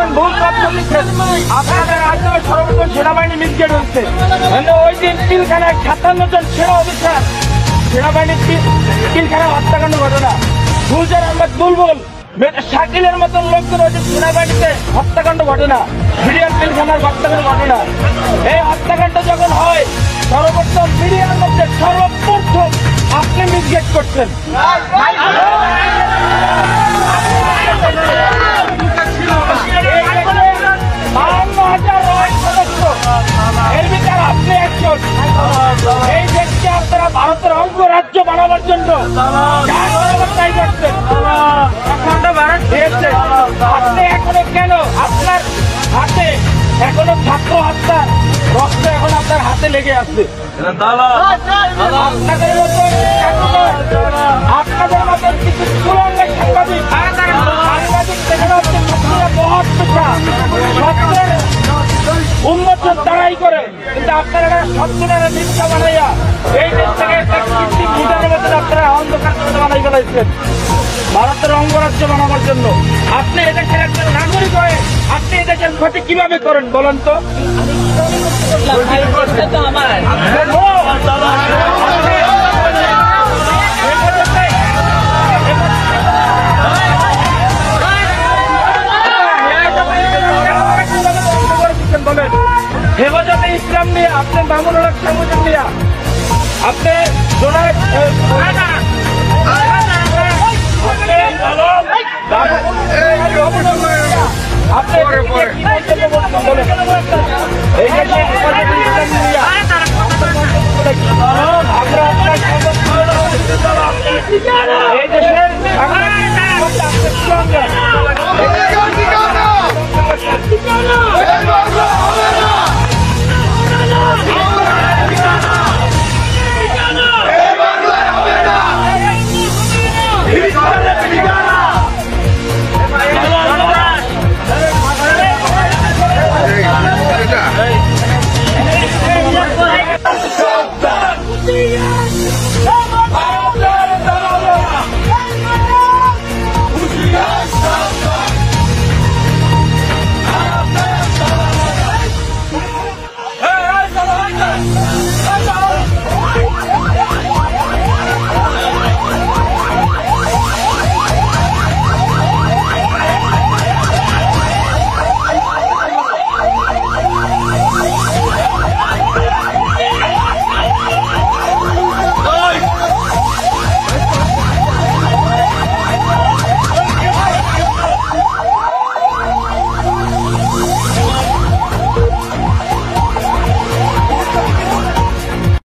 লিখছেন, ভুল তথ্য লিখছেন। আপনাদের রাজ্যে সর্বপ্রথম সেনাবাহিনী মিসগেট হচ্ছে। ওই দিন পিলখানায় 57 জন সেনা অফিসার সেনাবাহিনীর পিলখানায় হত্যাকাণ্ড ঘটনা। গুলজার আহমেদ বুলবুল, শাকিলের মতন লোকজন ওই সেনাবাহিনীতে হত্যাকাণ্ড ঘটনা, মিডিয়ার পিলখানার হত্যাকাণ্ড ঘটনা। এই হত্যাকাণ্ড যখন হয় সর্বপ্রথম মিডিয়ার মধ্যে সর্বপ্রথম আপনি মিসগেট করছেন। 52,000 সদস্য, এর ভিতরে আপনি একজন। এই দেশকে আপনারা ভারতের অঙ্গরাজ্য বানাবার জন্য ট্রাই করছেন। আপনি এখনো কেন আপনার হাতে এখনো ছাত্র হত্যার রক্ত এখন আপনার হাতে লেগে আছে? আপনাদের মতন কিছু চূড়াঙ্গের সাংবাদিক দেখা যাচ্ছে মহৎ পেশা সত্যের উন্মোচন তারাই করে, কিন্তু আপনারা সত্যের মিথ্যা বানাইয়া এই দেশ থেকে ভুটানের মতন আপনারা অন্ধকার বানাই ফেলাইছেন ভারতের অঙ্গরাজ্য বানাবার জন্য। আপনি এদেশের একজন নাগরিক হয়ে আপনি এদেশের ক্ষতি কিভাবে করেন বলেন তো? বলেন হেফাজতে ইসলাম নিয়ে আপনি মামুনুল হক সাংবাদিক নিয়ে আপনি